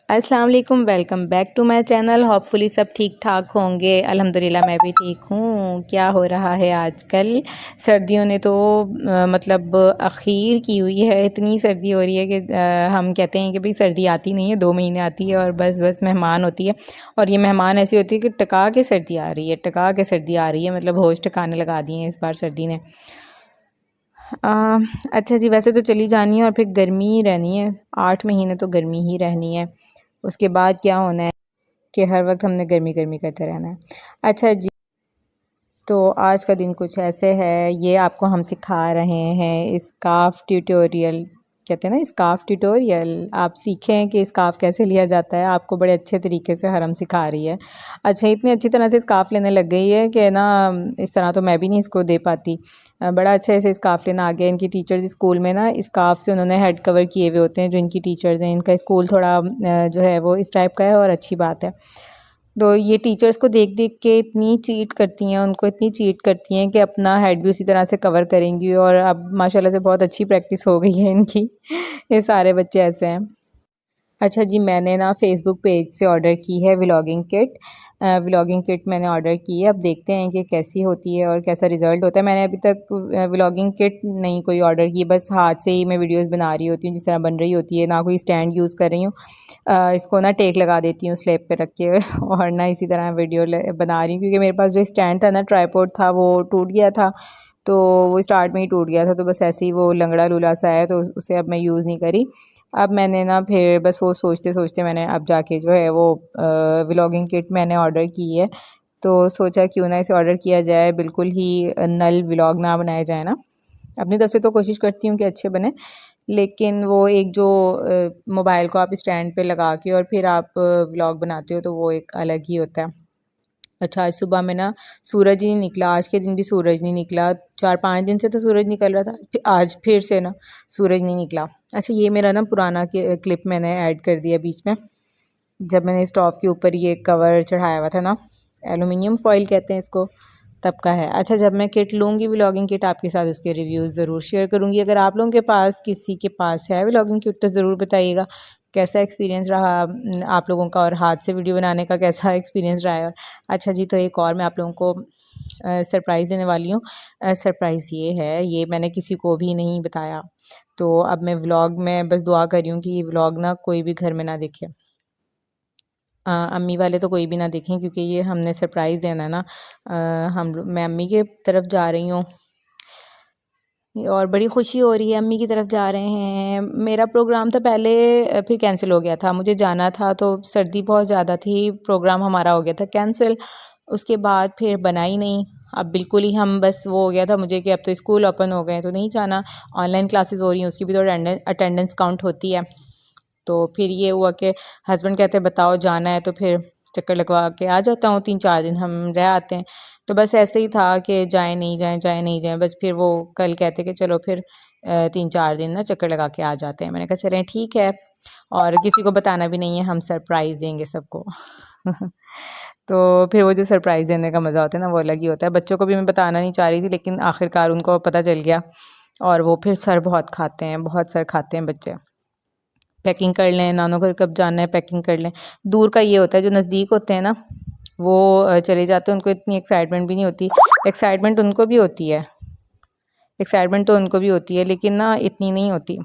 अस्सलाम वालेकुम, welcome back to my channel. Hopefully सब ठीक ठाक होंगे। अल्हम्दुलिल्लाह मैं भी ठीक हूँ। क्या हो रहा है आजकल? सर्दियों ने तो मतलब अखीर की हुई है। इतनी सर्दी हो रही है कि हम कहते हैं कि भाई सर्दी आती नहीं है, 2 महीने आती है और बस मेहमान होती है। और ये मेहमान ऐसी होती है कि टका के सर्दी आ रही है, टका के सर्दी आ रही है, मतलब होश ठिकाने लगा दिए हैं इस बार सर्दी ने। अ, अच्छा जी, वैसे तो चली जानी है और फिर गर्मी ही रहनी है। 8 महीने तो गर्मी ही रहनी है। उसके बाद क्या होना है कि हर वक्त हमने गर्मी गर्मी करते रहना है। अच्छा जी, तो आज का दिन कुछ ऐसे है, ये आपको हम सिखा रहे हैं स्कार्फ ट्यूटोरियल। कहते हैं ना स्कार्फ ट्यूटोरियल। आप सीखें कि स्कार्फ कैसे लिया जाता है। आपको बड़े अच्छे तरीके से हरम सिखा रही है। अच्छा, इतनी अच्छी तरह से स्कार्फ लेने लग गई है कि ना इस तरह तो मैं भी नहीं इसको दे पाती। बड़ा अच्छे से स्कार्फ लेना आ गया। इनकी टीचर्स स्कूल में ना स्कार्फ से उन्होंने हेड कवर किए हुए होते हैं। जो इनकी टीचर्स हैं, इनका स्कूल थोड़ा जो है वो इस टाइप का है और अच्छी बात है। तो ये टीचर्स को देख देख के इतनी चीट करती हैं, उनको इतनी चीट करती हैं कि अपना हेड भी उसी तरह से कवर करेंगी। और अब माशाल्लाह से बहुत अच्छी प्रैक्टिस हो गई है इनकी। ये सारे बच्चे ऐसे हैं। अच्छा जी, मैंने ना फ़ेसबुक पेज से ऑर्डर की है व्लॉगिंग किट। व्लॉगिंग किट मैंने ऑर्डर की है। अब देखते हैं कि कैसी होती है और कैसा रिज़ल्ट होता है। मैंने अभी तक व्लॉगिंग किट नहीं कोई ऑर्डर की, बस हाथ से ही मैं वीडियोस बना रही होती हूँ जिस तरह बन रही होती है। ना कोई स्टैंड यूज़ कर रही हूँ। इसको ना टेक लगा देती हूँ स्लैब पे रख के और ना इसी तरह वीडियो बना रही हूँ, क्योंकि मेरे पास जो स्टैंड था ना, ट्राईपॉड था, वो टूट गया था। तो वो स्टार्ट में ही टूट गया था, तो बस ऐसे ही वो लंगड़ा लूला सा है, तो उसे अब मैं यूज़ नहीं करी। अब मैंने ना फिर बस वो सोचते-सोचते मैंने अब जाके जो है वो व्लॉगिंग किट मैंने ऑर्डर की है। तो सोचा क्यों ना इसे ऑर्डर किया जाए, बिल्कुल ही नल व्लॉग ना बनाए जाए ना। अपनी तरफ से तो कोशिश करती हूँ कि अच्छे बने, लेकिन वो एक जो मोबाइल को आप स्टैंड पे लगा के और फिर आप व्लॉग बनाते हो, तो वो एक अलग ही होता है। अच्छा, आज सुबह में ना सूरज ही नहीं निकला। आज के दिन भी सूरज नहीं निकला। 4-5 दिन से तो सूरज निकल रहा था, आज फिर से ना सूरज नहीं निकला। अच्छा, ये मेरा ना पुराना क्लिप मैंने ऐड कर दिया बीच में, जब मैंने स्टोव के ऊपर ये कवर चढ़ाया हुआ था ना, एलुमिनियम फॉइल कहते हैं इसको, तब का है। अच्छा, जब मैं किट लूँगी व्लॉगिंग किट, आपके साथ उसके रिव्यूज़ ज़रूर शेयर करूँगी। अगर आप लोगों के पास किसी के पास है व्लॉगिंग किट तो ज़रूर बताइएगा कैसा एक्सपीरियंस रहा आप लोगों का, और हाथ से वीडियो बनाने का कैसा एक्सपीरियंस रहा है। अच्छा जी, तो एक और मैं आप लोगों को सरप्राइज़ देने वाली हूँ। सरप्राइज़ ये है, ये मैंने किसी को भी नहीं बताया। तो अब मैं व्लॉग में बस दुआ कर रही हूँ कि ये व्लॉग ना कोई भी घर में ना देखे। अम्मी वाले तो कोई भी ना देखें, क्योंकि ये हमने सरप्राइज़ देना है ना। मैं अम्मी के तरफ जा रही हूँ और बड़ी खुशी हो रही है, अम्मी की तरफ जा रहे हैं। मेरा प्रोग्राम था पहले, फिर कैंसिल हो गया था। मुझे जाना था तो सर्दी बहुत ज़्यादा थी, प्रोग्राम हमारा हो गया था कैंसिल। उसके बाद फिर बना ही नहीं। अब बिल्कुल ही हम बस वो हो गया था मुझे कि अब तो स्कूल ओपन हो गए हैं तो नहीं जाना। ऑनलाइन क्लासेस हो रही हैं, उसकी भी तो अटेंडेंस काउंट होती है। तो फिर ये हुआ कि हस्बैंड कहते हैं बताओ जाना है तो फिर चक्कर लगवा के आ जाता हूँ, 3-4 दिन हम रह आते हैं। तो बस ऐसे ही था कि जाए नहीं जाए, जाए नहीं जाए। बस फिर वो कल कहते कि चलो फिर 3-4 दिन ना चक्कर लगा के आ जाते हैं। मैंने कहा चलें ठीक है, और किसी को बताना भी नहीं है, हम सरप्राइज़ देंगे सबको। तो फिर वो जो सरप्राइज़ देने का मज़ा होता है ना, वो अलग ही होता है। बच्चों को भी मैं बताना नहीं चाह रही थी, लेकिन आखिरकार उनको पता चल गया और वो फिर सर बहुत खाते हैं, बहुत सर खाते हैं बच्चे। पैकिंग कर लें, नानों घर कब जाना है पैकिंग कर लें। दूर का ये होता है, जो नज़दीक होते हैं ना वो चले जाते हैं, उनको इतनी एक्साइटमेंट भी नहीं होती। एक्साइटमेंट उनको भी होती है, एक्साइटमेंट तो उनको भी होती है, लेकिन ना इतनी नहीं होती।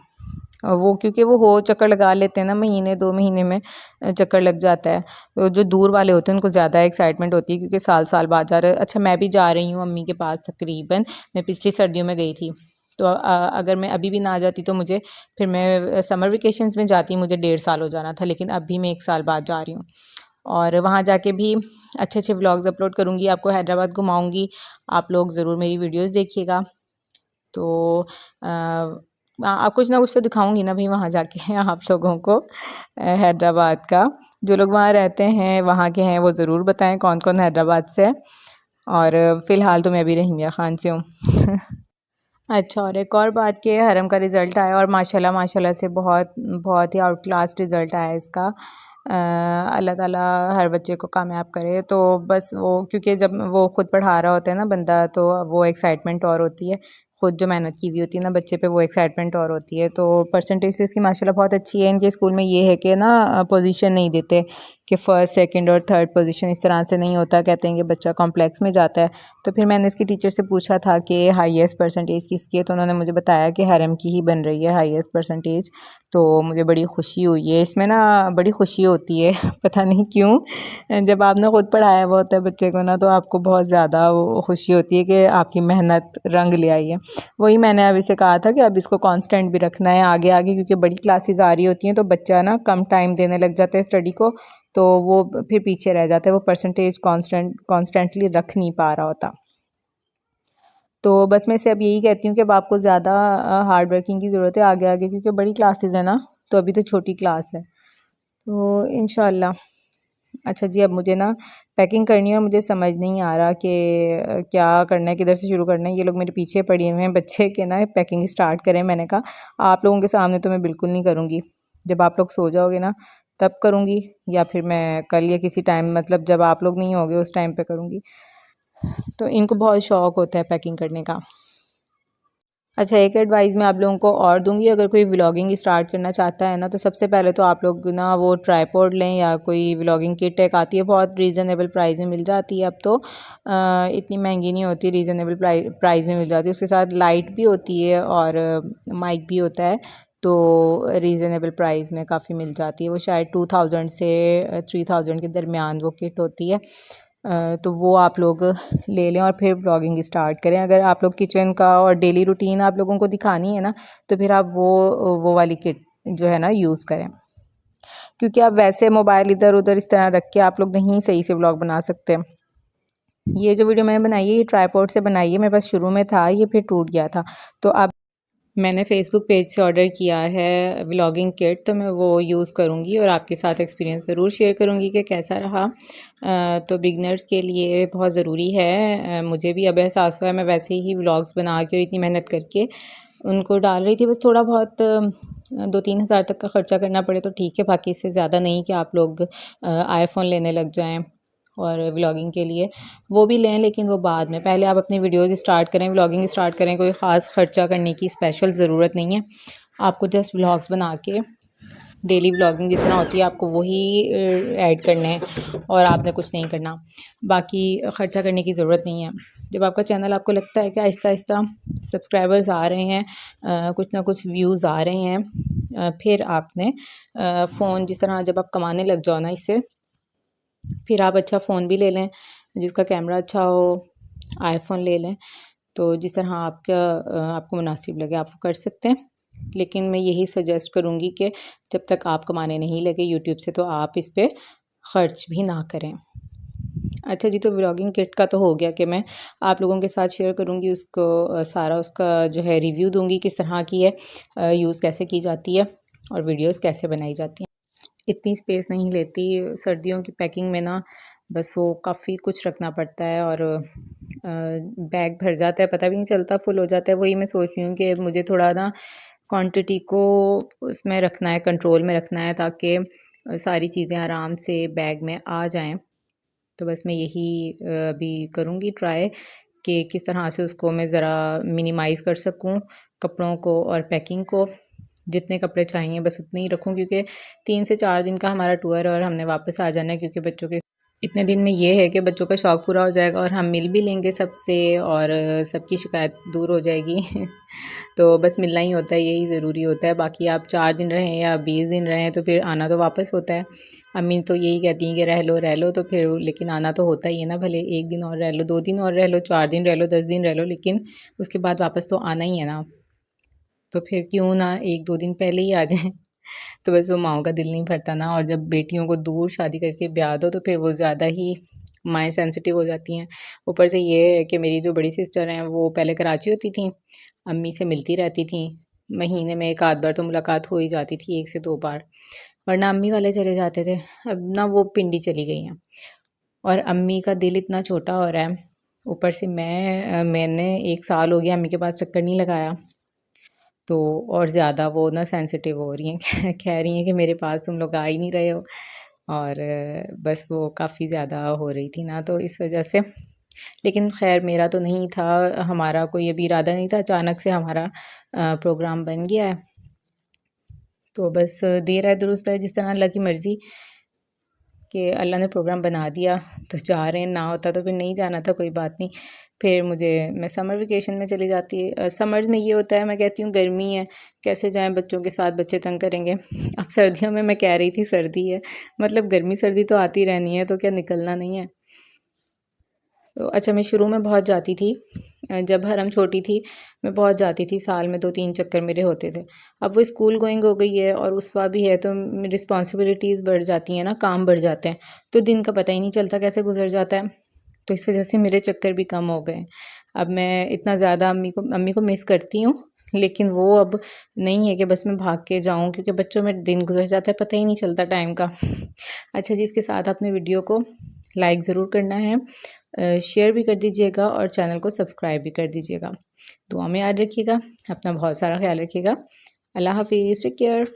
वो क्योंकि वो हो चक्कर लगा लेते हैं ना, महीने 2 महीने में चक्कर लग जाता है। तो जो दूर वाले होते हैं उनको ज़्यादा एक्साइटमेंट होती है, क्योंकि साल-साल बाद जा रहे हैं। अच्छा, मैं भी जा रही हूँ अम्मी के पास तकरीबन, मैं पिछली सर्दियों में गई थी। तो अगर मैं अभी भी ना जाती तो मुझे फिर मैं समर वेकेशंस में जाती, मुझे 1.5 साल हो जाना था, लेकिन अब भी मैं 1 साल बाद जा रही हूँ। और वहाँ जाके भी अच्छे-अच्छे व्लॉग्स अपलोड करूँगी, आपको हैदराबाद घुमाऊँगी। आप लोग ज़रूर मेरी वीडियोज़ देखिएगा। तो कुछ ना कुछ तो दिखाऊँगी ना भई वहाँ जाके आप लोगों को हैदराबाद का। जो लोग वहाँ रहते हैं, वहाँ के हैं, वो ज़रूर बताएँ कौन-कौन हैदराबाद से है। और फ़िलहाल तो मैं अभी रहीमिया ख़ान से हूँ। अच्छा, और एक और बात कि हरम का रिज़ल्ट आया और माशाल्लाह माशाल्लाह से बहुत बहुत ही आउट क्लास रिज़ल्ट आया इसका। अल्लाह ताला हर बच्चे को कामयाब करे। तो बस वो क्योंकि जब वो ख़ुद पढ़ा रहा होता है ना बंदा, तो वो एक्साइटमेंट और होती है, खुद जो मेहनत की हुई होती है ना बच्चे पे, वो एक्साइटमेंट और होती है। तो परसेंटेज तो इसकी माशाल्लाह बहुत अच्छी है। इनके स्कूल में ये है कि ना पोजीशन नहीं देते कि फ़र्स्ट, सेकंड और थर्ड पोजीशन, इस तरह से नहीं होता। कहते हैं कि बच्चा कॉम्प्लेक्स में जाता है। तो फिर मैंने इसकी टीचर से पूछा था कि हाईएस्ट परसेंटेज किसकी है, तो उन्होंने मुझे बताया कि हरम की ही बन रही है हाईएस्ट परसेंटेज। तो मुझे बड़ी खुशी हुई है इसमें ना, बड़ी खुशी होती है पता नहीं क्यों। जब आपने ख़ुद पढ़ाया हुआ होता है बच्चे को ना, तो आपको बहुत ज़्यादा वो खुशी होती है कि आपकी मेहनत रंग ले आई है। वही मैंने अब इसे कहा था कि अब इसको कांस्टेंट भी रखना है आगे आगे, क्योंकि बड़ी क्लासेस आ रही होती हैं तो बच्चा ना कम टाइम देने लग जाता है स्टडी को, तो वो फिर पीछे रह जाता है, वो परसेंटेज कॉन्स्टेंटली रख नहीं पा रहा होता। तो बस मैं इसे अब यही कहती हूँ कि अब आपको ज़्यादा हार्ड वर्किंग की ज़रूरत है आगे आगे, क्योंकि बड़ी क्लासेस है ना, तो अभी तो छोटी क्लास है। तो इंशाल्लाह। अच्छा जी, अब मुझे ना पैकिंग करनी है और मुझे समझ नहीं आ रहा कि क्या करना है, किधर से शुरू करना है। ये लोग मेरे पीछे पड़े हुए हैं बच्चे के ना, पैकिंग स्टार्ट करें। मैंने कहा आप लोगों के सामने तो मैं बिल्कुल नहीं करूँगी, जब आप लोग सो जाओगे ना तब करूँगी, या फिर मैं कल या किसी टाइम, मतलब जब आप लोग नहीं होगे उस टाइम पे करूँगी। तो इनको बहुत शौक़ होता है पैकिंग करने का। अच्छा, एक एडवाइस मैं आप लोगों को और दूँगी, अगर कोई व्लॉगिंग स्टार्ट करना चाहता है ना, तो सबसे पहले तो आप लोग ना वो ट्राइपॉड लें, या कोई व्लॉगिंग किट एक आती है, बहुत रीज़नेबल प्राइस में मिल जाती है अब तो। इतनी महंगी नहीं होती, रीज़नेबल प्राइस में मिल जाती है। उसके साथ लाइट भी होती है और माइक भी होता है, तो रीज़नेबल प्राइस में काफ़ी मिल जाती है। वो शायद 2000 से 3000 के दरमियान वो किट होती है। तो वो आप लोग ले लें और फिर व्लॉगिंग स्टार्ट करें। अगर आप लोग किचन का और डेली रूटीन आप लोगों को दिखानी है ना, तो फिर आप वो वाली किट जो है ना यूज़ करें, क्योंकि आप वैसे मोबाइल इधर उधर इस तरह रख के आप लोग नहीं सही से व्लॉग बना सकते। ये जो वीडियो मैंने बनाई है, ये ट्राइपॉड से बनाई है, मेरे पास शुरू में था, ये फिर टूट गया था। तो अब मैंने फ़ेसबुक पेज से ऑर्डर किया है व्लॉगिंग किट, तो मैं वो यूज़ करूँगी और आपके साथ एक्सपीरियंस ज़रूर शेयर करूँगी कि कैसा रहा। तो बिगनर्स के लिए बहुत ज़रूरी है। मुझे भी अब एहसास हुआ है, मैं वैसे ही व्लॉग्स बना के और इतनी मेहनत करके उनको डाल रही थी। बस थोड़ा बहुत 2-3 हज़ार तक का ख़र्चा करना पड़े तो ठीक है, बाकी इससे ज़्यादा नहीं कि आप लोग आईफ़ोन लेने लग जाएँ और व्लॉगिंग के लिए। वो भी लें, लेकिन वो बाद में, पहले आप अपनी वीडियोज़ स्टार्ट करें, व्लॉगिंग स्टार्ट करें। कोई ख़ास ख़र्चा करने की स्पेशल ज़रूरत नहीं है। आपको जस्ट व्लॉग्स बना के डेली व्लॉगिंग जिस तरह होती है आपको वही ऐड करने हैं, और आपने कुछ नहीं करना, बाकी ख़र्चा करने की ज़रूरत नहीं है। जब आपका चैनल, आपको लगता है कि आहिस्ता आहिस्ता सब्सक्राइबर्स आ रहे हैं, कुछ ना कुछ व्यूज़ आ रहे हैं, फिर आपने फ़ोन, जिस तरह जब आप कमाने लग जाओ ना इससे, फिर आप अच्छा फ़ोन भी ले लें जिसका कैमरा अच्छा हो, आईफ़ोन ले लें। तो जिस तरह आपको मुनासिब लगे आप वो कर सकते हैं। लेकिन मैं यही सजेस्ट करूँगी कि जब तक आप कमाने नहीं लगे यूट्यूब से, तो आप इस पे ख़र्च भी ना करें। अच्छा जी, तो व्लॉगिंग किट का तो हो गया कि मैं आप लोगों के साथ शेयर करूँगी उसको, सारा उसका जो है रिव्यू दूँगी, किस तरह की है, यूज़ कैसे की जाती है और वीडियोज़ कैसे बनाई जाती हैं। इतनी स्पेस नहीं लेती सर्दियों की पैकिंग में ना, बस वो काफ़ी कुछ रखना पड़ता है और बैग भर जाता है, पता भी नहीं चलता, फुल हो जाता है। वही मैं सोच रही हूँ कि मुझे थोड़ा ना क्वांटिटी को उसमें रखना है, कंट्रोल में रखना है, ताकि सारी चीज़ें आराम से बैग में आ जाएं। तो बस मैं यही अभी करूँगी ट्राई कि किस तरह से उसको मैं ज़रा मिनिमाइज़ कर सकूँ, कपड़ों को और पैकिंग को। जितने कपड़े चाहिए बस उतने ही रखूँ, क्योंकि 3 से 4 दिन का हमारा टूर है और हमने वापस आ जाना है, क्योंकि बच्चों के इतने दिन में ये है कि बच्चों का शौक़ पूरा हो जाएगा और हम मिल भी लेंगे सबसे, और सबकी शिकायत दूर हो जाएगी। तो बस मिलना ही होता है, यही ज़रूरी होता है। बाकी आप 4 दिन रहें या 20 दिन रहें, तो फिर आना तो वापस होता है। अम्मी तो यही कहती हैं कि रह लो, तो फिर लेकिन आना तो होता ही है ना, भले 1 दिन और रह लो, 2 दिन और रह लो, 4 दिन रह लो, 10 दिन रह लो, लेकिन उसके बाद वापस तो आना ही है ना। तो फिर क्यों ना 1-2 दिन पहले ही आ जाएँ। तो बस वो माँओं का दिल नहीं भरता ना, और जब बेटियों को दूर शादी करके ब्याह दो, तो फिर वो ज़्यादा ही माएँ सेंसिटिव हो जाती हैं। ऊपर से ये है कि मेरी जो बड़ी सिस्टर हैं, वो पहले कराची होती थीं, अम्मी से मिलती रहती थीं। महीने में 1 आध बार तो मुलाकात हो ही जाती थी, 1 से 2 बार, वरना अम्मी वाले चले जाते थे। अब ना वो पिंडी चली गई हैं, और अम्मी का दिल इतना छोटा हो रहा है। ऊपर से मैंने 1 साल हो गया अम्मी के पास चक्कर नहीं लगाया, तो और ज़्यादा वो ना सेंसिटिव हो रही हैं। कह रही हैं कि मेरे पास तुम लोग आ ही नहीं रहे हो, और बस वो काफ़ी ज़्यादा हो रही थी ना, तो इस वजह से लेकिन खैर मेरा तो नहीं था, हमारा कोई अभी इरादा नहीं था, अचानक से हमारा प्रोग्राम बन गया है। तो बस देर है दुरुस्त है, जिस तरह अल्लाह की मर्ज़ी कि अल्लाह ने प्रोग्राम बना दिया तो जा रहे हैं, ना होता तो फिर नहीं जाना था, कोई बात नहीं। फिर मैं समर वेकेशन में चली जाती है। समर में ये होता है, मैं कहती हूँ गर्मी है कैसे जाएं बच्चों के साथ, बच्चे तंग करेंगे। अब सर्दियों में मैं कह रही थी सर्दी है, मतलब गर्मी सर्दी तो आती रहनी है, तो क्या निकलना नहीं है। तो अच्छा, मैं शुरू में बहुत जाती थी, जब हरम छोटी थी मैं बहुत जाती थी, साल में 2-3 चक्कर मेरे होते थे। अब वो स्कूल गोइंग हो गई है और उसवा भी है, तो रिस्पॉन्सिबिलिटीज़ बढ़ जाती हैं ना, काम बढ़ जाते हैं, तो दिन का पता ही नहीं चलता कैसे गुजर जाता है। तो इस वजह से मेरे चक्कर भी कम हो गए। अब मैं इतना ज़्यादा अम्मी को मिस करती हूँ, लेकिन वो अब नहीं है कि बस मैं भाग के जाऊँ, क्योंकि बच्चों में दिन गुजर जाता है, पता ही नहीं चलता टाइम का। अच्छा जी, इसके साथ अपने वीडियो को लाइक ज़रूर करना है, शेयर भी कर दीजिएगा और चैनल को सब्सक्राइब भी कर दीजिएगा। दुआ में याद रखिएगा, अपना बहुत सारा ख्याल रखिएगा। अल्लाह हाफिज़, टेक केयर।